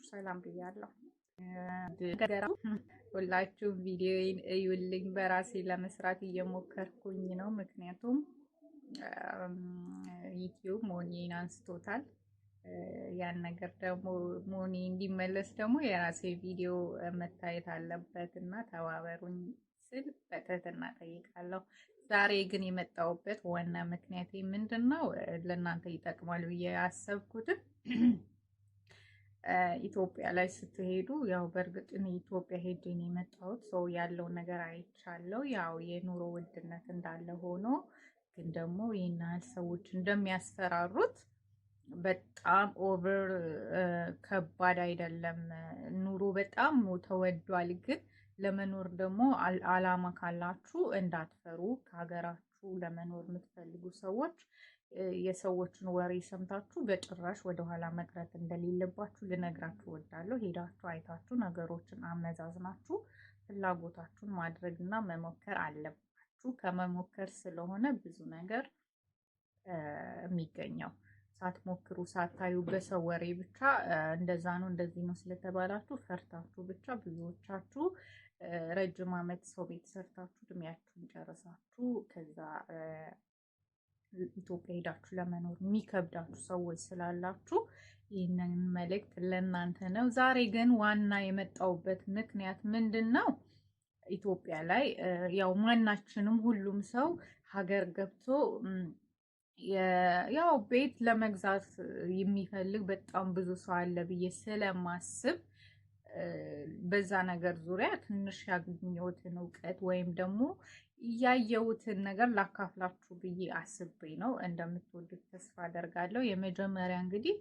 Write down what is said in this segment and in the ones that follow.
ሰላም ብያለሁ። ሁላችሁ ቪዲዮዬን እዩልኝ። በራሴ ለመስራት እየሞከርኩኝ ነው። ምክንያቱም ዩቲዩብ ሞኒን አንስቶታል። ያን ነገር ደግሞ ሞኒ እንዲመለስ ደግሞ የራሴ ቪዲዮ መታየት አለበት እና ተባበሩኝ ስል በትህትና ጠይቃለሁ። ዛሬ ግን የመጣሁበት ዋና ምክንያቴ ምንድን ነው? ለእናንተ ይጠቅማል ብዬ ያሰብኩትን ኢትዮጵያ ላይ ስትሄዱ ያው በእርግጥ ኢትዮጵያ ሄጄ ነው የመጣሁት። ሰው ያለው ነገር አይቻለሁ። ያው የኑሮ ውድነት እንዳለ ሆኖ ግን ደግሞ ይህን ያህል ሰዎች እንደሚያስፈራሩት በጣም ኦቨር ከባድ አይደለም። ኑሮ በጣም ተወዷል። ግን ለመኖር ደግሞ አላማ ካላችሁ እንዳትፈሩ። ከሀገራችሁ ለመኖር የምትፈልጉ ሰዎች የሰዎችን ወሬ ሰምታችሁ በጭራሽ ወደኋላ መቅረት እንደሌለባችሁ ልነግራችሁ እወዳለሁ። ሄዳችሁ አይታችሁ ነገሮችን አመዛዝናችሁ ፍላጎታችሁን ማድረግና መሞከር አለባችሁ። ከመሞከር ስለሆነ ብዙ ነገር የሚገኘው ሳትሞክሩ ሳታዩ በሰው ወሬ ብቻ እንደዛ ነው እንደዚህ ነው ስለተባላችሁ ፈርታችሁ ብቻ ብዙዎቻችሁ ረጅም ዓመት ሰው ቤት ሰርታችሁ እድሜያችሁን ጨርሳችሁ ከዛ ኢትዮጵያ ሄዳችሁ ለመኖር የሚከብዳችሁ ሰዎች ስላላችሁ ይህንን መልእክት ለእናንተ ነው። ዛሬ ግን ዋና የመጣሁበት ምክንያት ምንድን ነው? ኢትዮጵያ ላይ ያው ማናችንም ሁሉም ሰው ሀገር ገብቶ ያው ቤት ለመግዛት የሚፈልግ በጣም ብዙ ሰው አለ ብዬ ስለማስብ በዛ ነገር ዙሪያ ትንሽ ያገኘሁትን እውቀት ወይም ደግሞ ያየሁትን ነገር ላካፍላችሁ ብዬ አስቤ ነው። እንደምትወዱት ተስፋ አደርጋለሁ። የመጀመሪያ እንግዲህ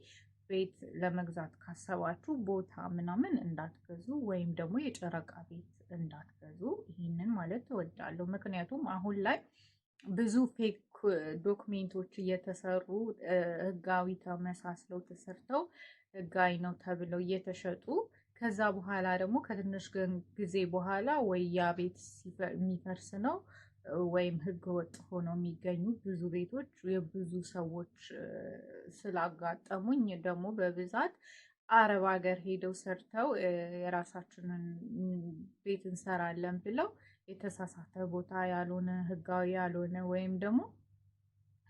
ቤት ለመግዛት ካሰባችሁ ቦታ ምናምን እንዳትገዙ ወይም ደግሞ የጨረቃ ቤት እንዳትገዙ። ይህንን ማለት እወዳለሁ። ምክንያቱም አሁን ላይ ብዙ ፌክ ዶክሜንቶች እየተሰሩ ህጋዊ ተመሳስለው ተሰርተው ህጋዊ ነው ተብለው እየተሸጡ ከዛ በኋላ ደግሞ ከትንሽ ጊዜ በኋላ ወይ ያ ቤት የሚፈርስ ነው ወይም ህገ ወጥ ሆነው የሚገኙ ብዙ ቤቶች የብዙ ሰዎች ስላጋጠሙኝ ደግሞ በብዛት አረብ ሀገር ሄደው ሰርተው የራሳችንን ቤት እንሰራለን ብለው የተሳሳተ ቦታ ያልሆነ ህጋዊ ያልሆነ ወይም ደግሞ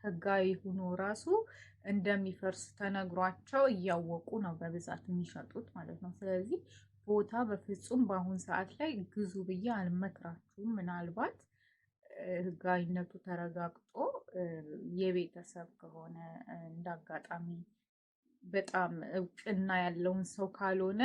ህጋዊ ሆኖ ራሱ እንደሚፈርስ ተነግሯቸው እያወቁ ነው በብዛት የሚሸጡት ማለት ነው። ስለዚህ ቦታ በፍጹም በአሁን ሰዓት ላይ ግዙ ብዬ አልመክራችሁም። ምናልባት ህጋዊነቱ ተረጋግጦ የቤተሰብ ከሆነ እንዳጋጣሚ በጣም እውቅና ያለውን ሰው ካልሆነ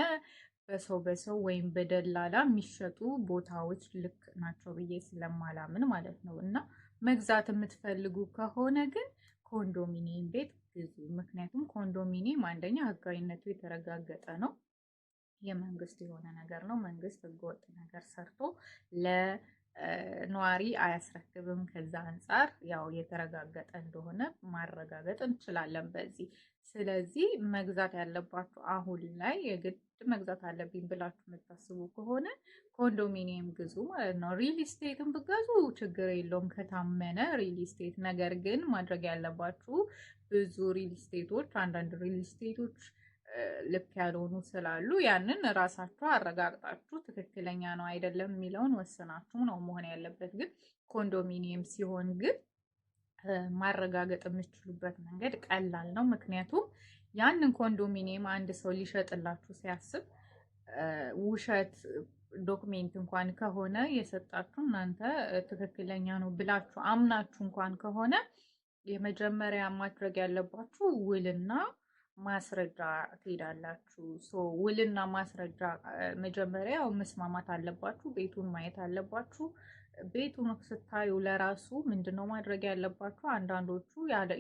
በሰው ወይም በደላላ የሚሸጡ ቦታዎች ልክ ናቸው ብዬ ስለማላምን ማለት ነው። እና መግዛት የምትፈልጉ ከሆነ ግን ኮንዶሚኒየም ቤት ግዙ። ምክንያቱም ኮንዶሚኒየም አንደኛ ህጋዊነቱ የተረጋገጠ ነው። የመንግስት የሆነ ነገር ነው። መንግስት ህገወጥ ነገር ሰርቶ ለነዋሪ አያስረክብም። ከዛ አንጻር ያው የተረጋገጠ እንደሆነ ማረጋገጥ እንችላለን በዚህ። ስለዚህ መግዛት ያለባችሁ አሁን ላይ የግድ መግዛት አለብኝ ብላችሁ የምታስቡ ከሆነ ኮንዶሚኒየም ግዙ ማለት ነው። ሪል ስቴትን ብገዙ ችግር የለውም ከታመነ ሪል ስቴት። ነገር ግን ማድረግ ያለባችሁ ብዙ ሪል ስቴቶች አንዳንድ ሪል ስቴቶች ልክ ያልሆኑ ስላሉ ያንን ራሳችሁ አረጋግጣችሁ ትክክለኛ ነው አይደለም የሚለውን ወስናችሁ ነው መሆን ያለበት። ግን ኮንዶሚኒየም ሲሆን ግን ማረጋገጥ የምትችሉበት መንገድ ቀላል ነው። ምክንያቱም ያንን ኮንዶሚኒየም አንድ ሰው ሊሸጥላችሁ ሲያስብ ውሸት ዶክሜንት እንኳን ከሆነ የሰጣችሁ እናንተ ትክክለኛ ነው ብላችሁ አምናችሁ እንኳን ከሆነ የመጀመሪያ ማድረግ ያለባችሁ ውልና ማስረጃ ትሄዳላችሁ። ውልና ማስረጃ መጀመሪያ መስማማት አለባችሁ። ቤቱን ማየት አለባችሁ። ቤቱን ስታዩ ለራሱ ምንድነው ማድረግ ያለባችሁ? አንዳንዶቹ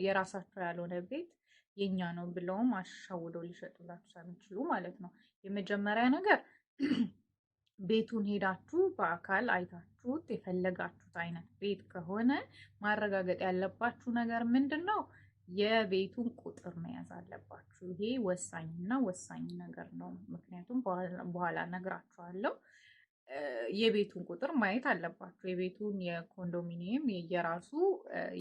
የራሳቸው ያልሆነ ቤት የኛ ነው ብለውም አሻውደው ሊሸጡላችሁ ስለሚችሉ ማለት ነው። የመጀመሪያ ነገር ቤቱን ሄዳችሁ በአካል አይታችሁት የፈለጋችሁት አይነት ቤት ከሆነ ማረጋገጥ ያለባችሁ ነገር ምንድን ነው? የቤቱን ቁጥር መያዝ አለባችሁ። ይሄ ወሳኝና ወሳኝ ነገር ነው። ምክንያቱም በኋላ ነግራችኋለሁ። የቤቱን ቁጥር ማየት አለባችሁ። የቤቱን የኮንዶሚኒየም የየራሱ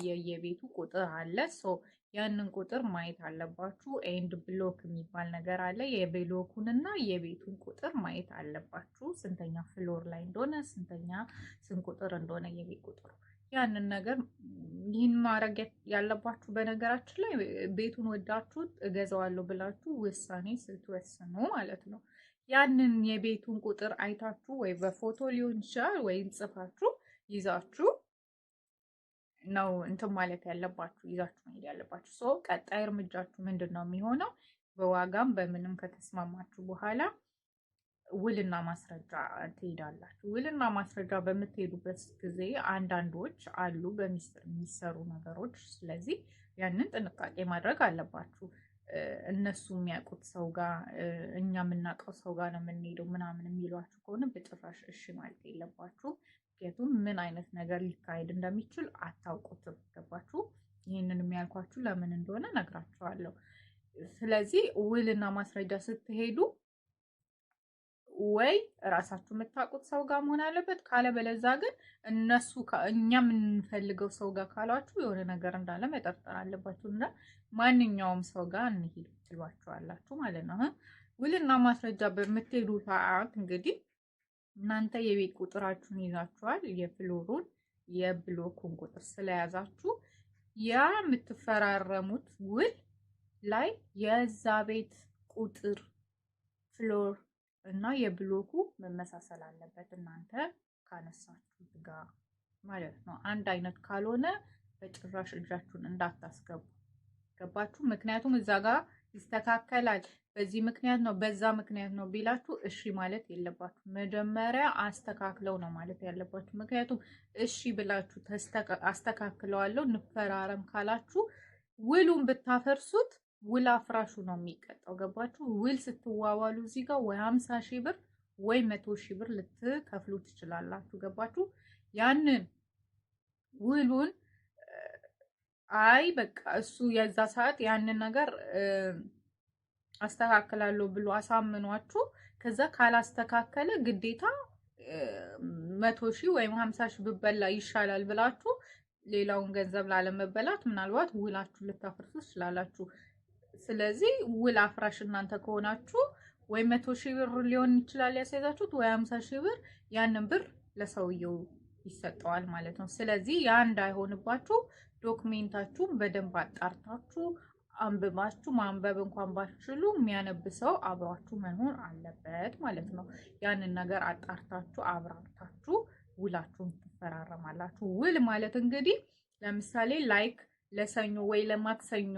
የየቤቱ ቁጥር አለ። ሶ ያንን ቁጥር ማየት አለባችሁ። ኤንድ ብሎክ የሚባል ነገር አለ። የብሎኩን እና የቤቱን ቁጥር ማየት አለባችሁ። ስንተኛ ፍሎር ላይ እንደሆነ ስንት ቁጥር እንደሆነ የቤት ቁጥሩ ያንን ነገር ይህን ማድረግ ያለባችሁ። በነገራችን ላይ ቤቱን ወዳችሁት እገዛዋለሁ ብላችሁ ውሳኔ ስትወስኑ ማለት ነው ያንን የቤቱን ቁጥር አይታችሁ ወይ በፎቶ ሊሆን ይችላል ወይም ጽፋችሁ ይዛችሁ ነው እንትን ማለት ያለባችሁ፣ ይዛችሁ መሄድ ያለባችሁ። ሶ ቀጣይ እርምጃችሁ ምንድን ነው የሚሆነው? በዋጋም በምንም ከተስማማችሁ በኋላ ውልና ማስረጃ ትሄዳላችሁ። ውልና ማስረጃ በምትሄዱበት ጊዜ አንዳንዶች አሉ በሚስጥር የሚሰሩ ነገሮች። ስለዚህ ያንን ጥንቃቄ ማድረግ አለባችሁ። እነሱ የሚያውቁት ሰው ጋር እኛ የምናውቀው ሰው ጋር ነው የምንሄደው ምናምን የሚሏችሁ ከሆነ በጭራሽ እሺ ማለት የለባችሁ። ምክንያቱም ምን አይነት ነገር ሊካሄድ እንደሚችል አታውቁትም። ገባችሁ? ይህንን የሚያልኳችሁ ለምን እንደሆነ ነግራችኋለሁ። ስለዚህ ውልና ማስረጃ ስትሄዱ ወይ እራሳችሁ የምታውቁት ሰው ጋር መሆን አለበት። ካለበለዛ ግን እነሱ እኛ የምንፈልገው ሰው ጋር ካሏችሁ የሆነ ነገር እንዳለ መጠርጠር አለባችሁ እና ማንኛውም ሰው ጋር እንሂድ ትሏቸዋላችሁ ማለት ነው። ውልና ማስረጃ በምትሄዱ ሰዓት እንግዲህ እናንተ የቤት ቁጥራችሁን ይዛችኋል። የፍሎሩን የብሎኩን ቁጥር ስለያዛችሁ ያ የምትፈራረሙት ውል ላይ የዛ ቤት ቁጥር ፍሎር እና የብሎኩ መመሳሰል አለበት እናንተ ካነሳችሁት ጋር ማለት ነው። አንድ አይነት ካልሆነ በጭራሽ እጃችሁን እንዳታስገቡ። ገባችሁ? ምክንያቱም እዛ ጋር ይስተካከላል በዚህ ምክንያት ነው በዛ ምክንያት ነው ቢላችሁ እሺ ማለት የለባችሁ። መጀመሪያ አስተካክለው ነው ማለት ያለባችሁ። ምክንያቱም እሺ ብላችሁ አስተካክለዋለሁ እንፈራረም ካላችሁ ውሉን ብታፈርሱት ውል አፍራሹ ነው የሚቀጣው። ገባችሁ? ውል ስትዋዋሉ እዚህ ጋር ወይ 50 ሺህ ብር ወይ 100 ሺህ ብር ልትከፍሉ ትችላላችሁ። ገባችሁ? ያንን ውሉን አይ በቃ እሱ የዛ ሰዓት ያንን ነገር አስተካክላለሁ ብሎ አሳምኗችሁ ከዛ ካላስተካከለ ግዴታ 100 ሺህ ወይም 50 ሺህ ብበላ ይሻላል ብላችሁ ሌላውን ገንዘብ ላለመበላት ምናልባት ውላችሁ ልታፈርሱ ትችላላችሁ። ስለዚህ ውል አፍራሽ እናንተ ከሆናችሁ ወይ 100 ሺህ ብር ሊሆን ይችላል ያስያዛችሁት ወይ 50 ሺህ ብር ያንን ብር ለሰውየው ይሰጠዋል ማለት ነው። ስለዚህ ያ እንዳይሆንባችሁ ዶክሜንታችሁን በደንብ አጣርታችሁ አንብባችሁ ማንበብ እንኳን ባትችሉ የሚያነብሰው አብራችሁ መኖር አለበት ማለት ነው። ያንን ነገር አጣርታችሁ አብራርታችሁ ውላችሁን ትፈራረማላችሁ። ውል ማለት እንግዲህ ለምሳሌ ላይክ ለሰኞ ወይ ለማክሰኞ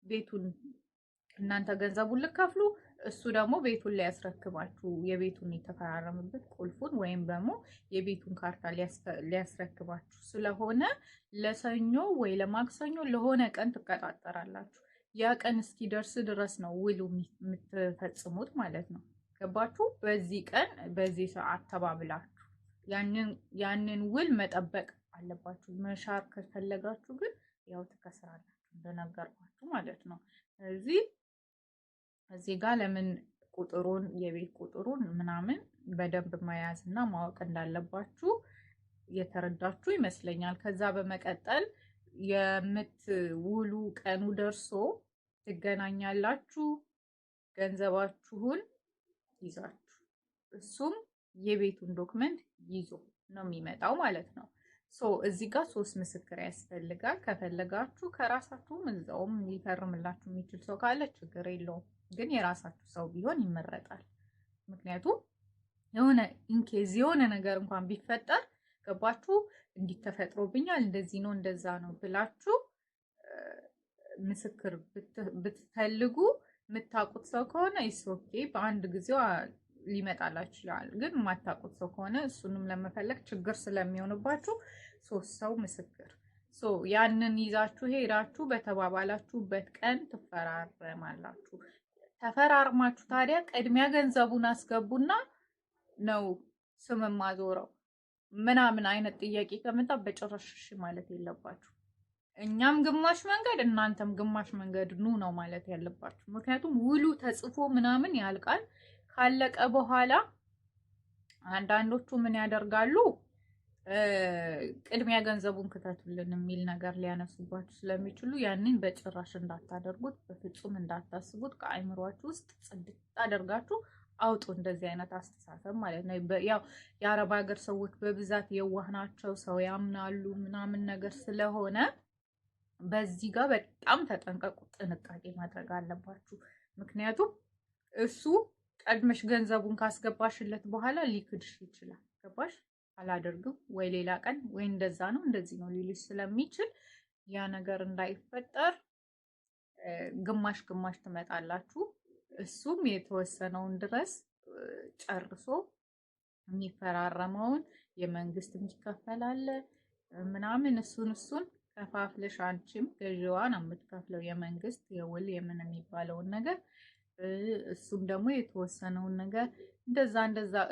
ቤቱን እናንተ ገንዘቡን ልከፍሉ እሱ ደግሞ ቤቱን ሊያስረክባችሁ የቤቱን የተፈራረመበት ቁልፉን ወይም ደግሞ የቤቱን ካርታ ሊያስረክባችሁ ስለሆነ ለሰኞ ወይ ለማክሰኞ ለሆነ ቀን ትቀጣጠራላችሁ። ያ ቀን እስኪደርስ ድረስ ነው ውሉ የምትፈጽሙት ማለት ነው። ገባችሁ? በዚህ ቀን በዚህ ሰዓት ተባብላችሁ ያንን ውል መጠበቅ አለባችሁ። መሻር ከፈለጋችሁ ግን ያው ትከስራላችሁ እንደነገርኳችሁ ማለት ነው። እዚህ ጋር ለምን ቁጥሩን የቤት ቁጥሩን ምናምን በደንብ መያዝ እና ማወቅ እንዳለባችሁ የተረዳችሁ ይመስለኛል። ከዛ በመቀጠል የምትውሉ ቀኑ ደርሶ ትገናኛላችሁ ገንዘባችሁን ይዛችሁ፣ እሱም የቤቱን ዶክመንት ይዞ ነው የሚመጣው ማለት ነው። እዚህ ጋር 3 ምስክር ያስፈልጋል። ከፈለጋችሁ ከራሳችሁም እዛውም ሊፈርምላችሁ የሚችል ሰው ካለ ችግር የለውም፣ ግን የራሳችሁ ሰው ቢሆን ይመረጣል። ምክንያቱም የሆነ ኢንኬዝ የሆነ ነገር እንኳን ቢፈጠር ገባችሁ እንዲህ ተፈጥሮብኛል እንደዚህ ነው እንደዛ ነው ብላችሁ ምስክር ብትፈልጉ የምታውቁት ሰው ከሆነ ኦኬ በአንድ ጊዜው ሊመጣላችሁ ይችላል። ግን የማታውቁት ሰው ከሆነ እሱንም ለመፈለግ ችግር ስለሚሆንባችሁ 3 ሰው ምስክር ያንን ይዛችሁ ሄዳችሁ በተባባላችሁበት ቀን ትፈራረማላችሁ። ተፈራርማችሁ ታዲያ ቅድሚያ ገንዘቡን አስገቡና ነው ስም ማዞረው ምናምን አይነት ጥያቄ ከመጣ በጭራሽ እሺ ማለት የለባችሁ። እኛም ግማሽ መንገድ እናንተም ግማሽ መንገድ ኑ ነው ማለት ያለባችሁ። ምክንያቱም ውሉ ተጽፎ ምናምን ያልቃል። ካለቀ በኋላ አንዳንዶቹ ምን ያደርጋሉ? ቅድሚያ ገንዘቡን ክተቱልን የሚል ነገር ሊያነሱባችሁ ስለሚችሉ ያንን በጭራሽ እንዳታደርጉት፣ በፍጹም እንዳታስቡት። ከአይምሯችሁ ውስጥ ጽድት አደርጋችሁ አውጡ። እንደዚህ አይነት አስተሳሰብ ማለት ነው። ያው የአረብ ሀገር ሰዎች በብዛት የዋህ ናቸው፣ ሰው ያምናሉ ምናምን ነገር ስለሆነ በዚህ ጋር በጣም ተጠንቀቁ፣ ጥንቃቄ ማድረግ አለባችሁ። ምክንያቱም እሱ ቀድመሽ ገንዘቡን ካስገባሽለት በኋላ ሊክድሽ ይችላል። ገባሽ? አላደርግም ወይ ሌላ ቀን ወይ እንደዛ ነው እንደዚህ ነው ሊልሽ ስለሚችል ያ ነገር እንዳይፈጠር ግማሽ ግማሽ ትመጣላችሁ። እሱም የተወሰነውን ድረስ ጨርሶ የሚፈራረመውን የመንግስት የሚከፈል አለ ምናምን እሱን ከፋፍለሽ አንቺም ገዢዋ ነው የምትከፍለው የመንግስት የውል የምን የሚባለውን ነገር እሱም ደግሞ የተወሰነውን ነገር እንደዛ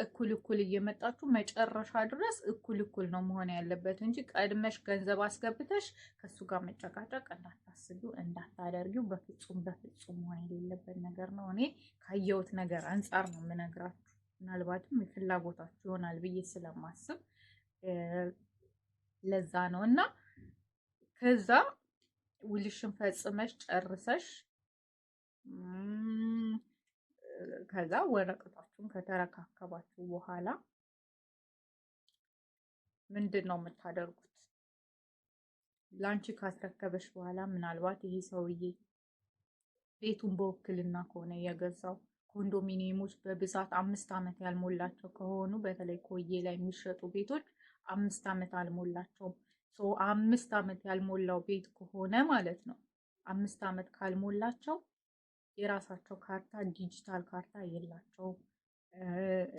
እኩል እየመጣችሁ መጨረሻ ድረስ እኩል ነው መሆን ያለበት እንጂ ቀድመሽ ገንዘብ አስገብተሽ ከሱ ጋር መጨቃጨቅ እንዳታስቢው እንዳታደርጊው። በፍጹም መሆን የሌለበት ነገር ነው። እኔ ካየሁት ነገር አንጻር ነው የምነግራችሁ። ምናልባትም ፍላጎታችሁ ይሆናል ብዬ ስለማስብ ለዛ ነው። እና ከዛ ውልሽን ፈጽመሽ ጨርሰሽ ከዛ ወረቀታችሁን ከተረካከባችሁ በኋላ ምንድን ነው የምታደርጉት? ላንቺ ካስረከበሽ በኋላ ምናልባት ይሄ ሰውዬ ቤቱን በውክልና ከሆነ የገዛው ኮንዶሚኒየሞች በብዛት 5 ዓመት ያልሞላቸው ከሆኑ በተለይ ኮዬ ላይ የሚሸጡ ቤቶች 5 ዓመት አልሞላቸውም። 5 ዓመት ያልሞላው ቤት ከሆነ ማለት ነው 5 ዓመት ካልሞላቸው የራሳቸው ካርታ ዲጂታል ካርታ የላቸውም።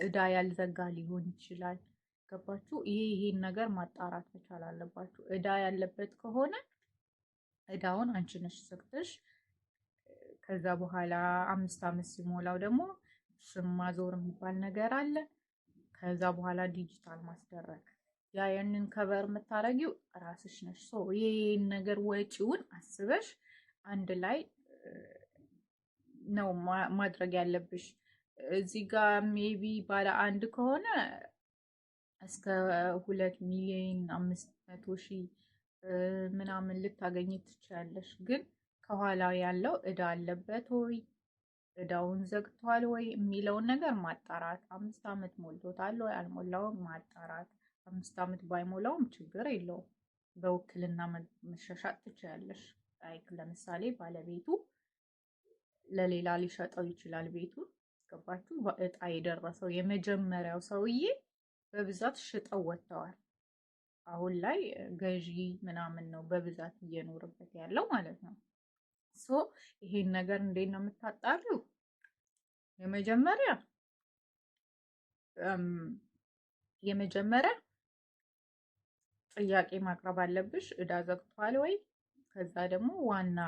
እዳ ያልዘጋ ሊሆን ይችላል። ገባችሁ? ይሄን ነገር ማጣራት መቻል አለባችሁ። እዳ ያለበት ከሆነ እዳውን አንቺ ነሽ ዘግተሽ ከዛ በኋላ 5 ዓመት ሲሞላው ደግሞ ስም ማዞር የሚባል ነገር አለ። ከዛ በኋላ ዲጂታል ማስደረግ ያንን ከበር የምታረጊው ራስሽ ነሽ። ይሄን ነገር ወጪውን አስበሽ አንድ ላይ ነው ማድረግ ያለብሽ። እዚህ ጋር ሜቢ ባለ አንድ ከሆነ እስከ 2 ሚሊዮን 500 ሺህ ምናምን ልታገኝ ትችያለሽ። ግን ከኋላው ያለው እዳ አለበት ወይ እዳውን ዘግቷል ወይ የሚለውን ነገር ማጣራት። 5 ዓመት ሞልቶታል ወይ አልሞላውም ማጣራት። 5 ዓመት ባይሞላውም ችግር የለውም፣ በውክልና መሻሻጥ ትችያለሽ። ለምሳሌ ባለቤቱ ለሌላ ሊሸጠው ይችላል ቤቱን። ገባችሁ? በእጣ የደረሰው የመጀመሪያው ሰውዬ በብዛት ሽጠው ወጥተዋል። አሁን ላይ ገዢ ምናምን ነው በብዛት እየኖርበት ያለው ማለት ነው። ይሄን ነገር እንዴት ነው የምታጣሪው? የመጀመሪያ ጥያቄ ማቅረብ አለብሽ፣ እዳ ዘግቷል ወይ? ከዛ ደግሞ ዋና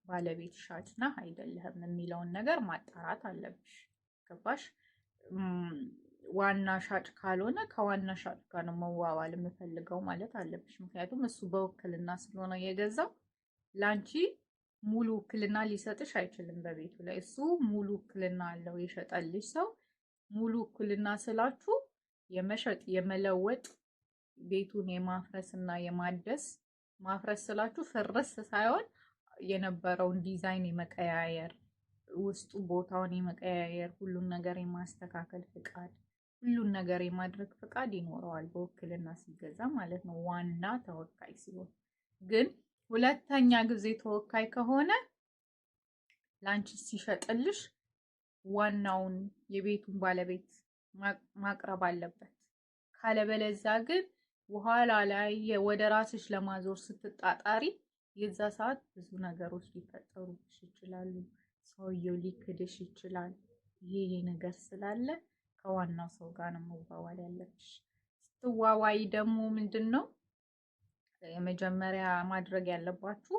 ባለቤት ሻጭ ነህ አይደለህም የሚለውን ነገር ማጣራት አለብሽ። ገባሽ? ዋና ሻጭ ካልሆነ ከዋና ሻጭ ጋር ነው መዋዋል የምፈልገው ማለት አለብሽ። ምክንያቱም እሱ በውክልና ስለሆነ የገዛው ላንቺ ሙሉ ውክልና ሊሰጥሽ አይችልም በቤቱ ላይ። እሱ ሙሉ ውክልና አለው የሸጠልሽ ሰው። ሙሉ ውክልና ስላችሁ የመሸጥ የመለወጥ ቤቱን የማፍረስ እና የማደስ ማፍረስ ስላችሁ ፍርስ ሳይሆን የነበረውን ዲዛይን የመቀያየር ውስጡ ቦታውን የመቀያየር ሁሉን ነገር የማስተካከል ፍቃድ ሁሉን ነገር የማድረግ ፍቃድ ይኖረዋል በውክልና ሲገዛ ማለት ነው፣ ዋና ተወካይ ሲሆን። ግን ሁለተኛ ጊዜ ተወካይ ከሆነ ላንቺ ሲሸጥልሽ ዋናውን የቤቱን ባለቤት ማቅረብ አለበት። ካለበለዚያ ግን በኋላ ላይ ወደ ራስሽ ለማዞር ስትጣጣሪ የዛ ሰዓት ብዙ ነገሮች ሊፈጠሩብሽ ይችላሉ። ሰውየው ሊክድሽ ይችላል። ይሄ ነገር ስላለ ከዋናው ሰው ጋር ነው መዋዋል ያለብሽ። ስትዋዋይ ደግሞ ምንድነው የመጀመሪያ ማድረግ ያለባችሁ?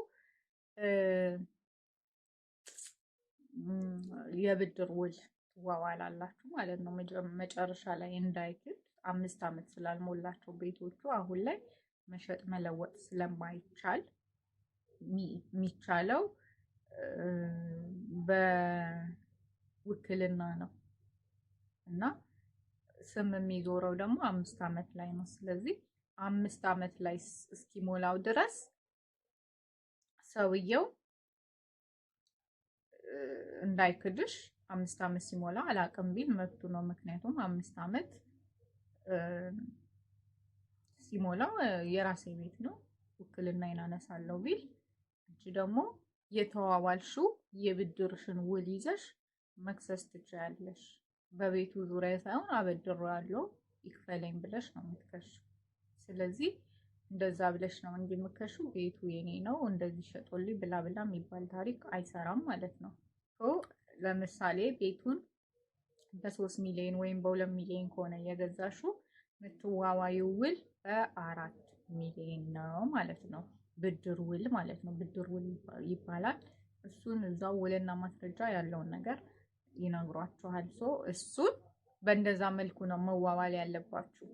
የብድር ውል ትዋዋላላችሁ ማለት ነው። መጨረሻ ላይ እንዳይክድ 5 ዓመት ስላልሞላቸው ቤቶቹ አሁን ላይ መሸጥ መለወጥ ስለማይቻል የሚቻለው በውክልና ነው እና ስም የሚዞረው ደግሞ 5 ዓመት ላይ ነው። ስለዚህ 5 ዓመት ላይ እስኪሞላው ድረስ ሰውየው እንዳይክድሽ 5 ዓመት ሲሞላ አላቅም ቢል መብቱ ነው። ምክንያቱም 5 ዓመት ሲሞላው የራሴ ቤት ነው ውክልና ይናነሳለሁ ቢል አንቺ ደግሞ የተዋዋልሽው የብድርሽን ውል ይዘሽ መክሰስ ትችያለሽ። በቤቱ ዙሪያ ሳይሆን አበድሬዋለሁ ይክፈለኝ ብለሽ ነው የምትከሺው። ስለዚህ እንደዛ ብለሽ ነው እንጂ የምትከሺው ቤቱ የኔ ነው እንደዚህ ሸጦልኝ ብላ ብላ የሚባል ታሪክ አይሰራም ማለት ነው። ለምሳሌ ቤቱን በ3 ሚሊዮን ወይም በ2 ሚሊዮን ከሆነ የገዛሽው የምትዋዋይው ውል በ4 ሚሊዮን ነው ማለት ነው። ብድር ውል ማለት ነው። ብድር ውል ይባላል። እሱን እዛው ውልና ማስረጃ ያለውን ነገር ይነግሯችኋል። እሱን በእንደዛ መልኩ ነው መዋዋል ያለባችሁ።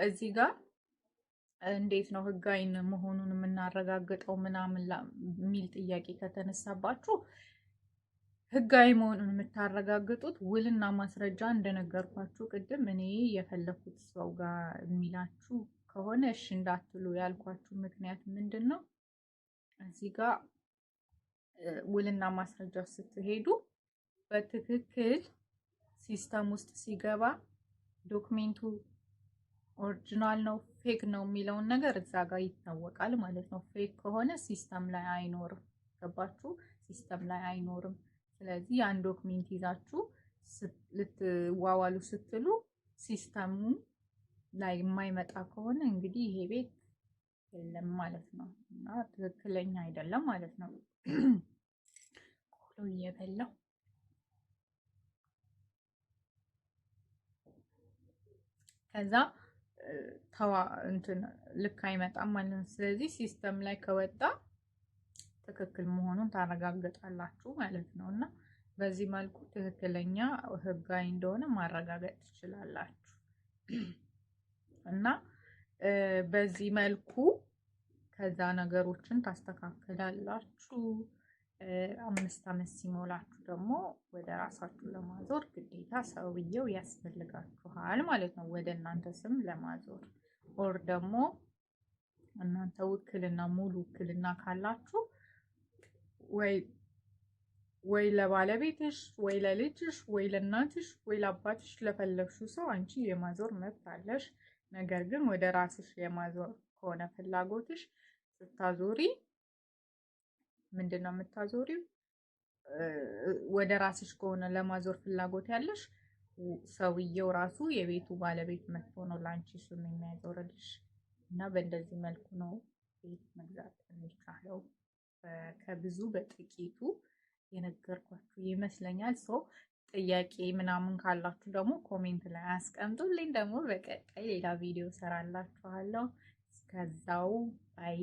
እዚህ ጋር እንዴት ነው ህጋዊ መሆኑን የምናረጋግጠው ምናምን የሚል ጥያቄ ከተነሳባችሁ ህጋዊ መሆኑን የምታረጋግጡት ውልና ማስረጃ እንደነገርኳችሁ ቅድም እኔ የፈለኩት ሰው ጋር የሚላችሁ ከሆነ እሺ እንዳትሉ ያልኳችሁ ምክንያት ምንድን ነው? እዚህ ጋር ውልና ማስረጃ ስትሄዱ በትክክል ሲስተም ውስጥ ሲገባ ዶክሜንቱ ኦሪጂናል ነው ፌክ ነው የሚለውን ነገር እዛ ጋር ይታወቃል ማለት ነው። ፌክ ከሆነ ሲስተም ላይ አይኖርም። ገባችሁ? ሲስተም ላይ አይኖርም። ስለዚህ ያን ዶክሜንት ይዛችሁ ልትዋዋሉ ስትሉ ሲስተሙ ላይ የማይመጣ ከሆነ እንግዲህ ይሄ ቤት የለም ማለት ነው እና ትክክለኛ አይደለም ማለት ነው። ቆሎ እየበላው ከዛ ልክ አይመጣም ማለት ነው። ስለዚህ ሲስተም ላይ ከወጣ ትክክል መሆኑን ታረጋግጣላችሁ ማለት ነው እና በዚህ መልኩ ትክክለኛ ህጋዊ እንደሆነ ማረጋገጥ ትችላላችሁ እና በዚህ መልኩ ከዛ ነገሮችን ታስተካክላላችሁ። 5 ዓመት ሲሞላችሁ ደግሞ ወደ ራሳችሁ ለማዞር ግዴታ ሰውየው ያስፈልጋችኋል ማለት ነው። ወደ እናንተ ስም ለማዞር ኦር ደግሞ እናንተ ውክልና ሙሉ ውክልና ካላችሁ ወይ ለባለቤትሽ ወይ ለልጅሽ ወይ ለእናትሽ ወይ ለአባትሽ ለፈለግሽው ሰው አንቺ የማዞር መብት አለሽ። ነገር ግን ወደ ራስሽ የማዞር ከሆነ ፍላጎትሽ ስታዞሪ ምንድነው የምታዞሪው? ወደ ራስሽ ከሆነ ለማዞር ፍላጎት ያለሽ ሰውየው ራሱ የቤቱ ባለቤት መጥቶ ነው ላንቺ ስም የሚያዞርልሽ እና በእንደዚህ መልኩ ነው ቤት መግዛት የሚቻለው። ከብዙ በጥቂቱ የነገርኳችሁ ይመስለኛል። ጥያቄ ምናምን ካላችሁ ደግሞ ኮሜንት ላይ አስቀምጡልኝ። ደግሞ በቀጣይ ሌላ ቪዲዮ ሰራላችኋለሁ። እስከዛው ባይ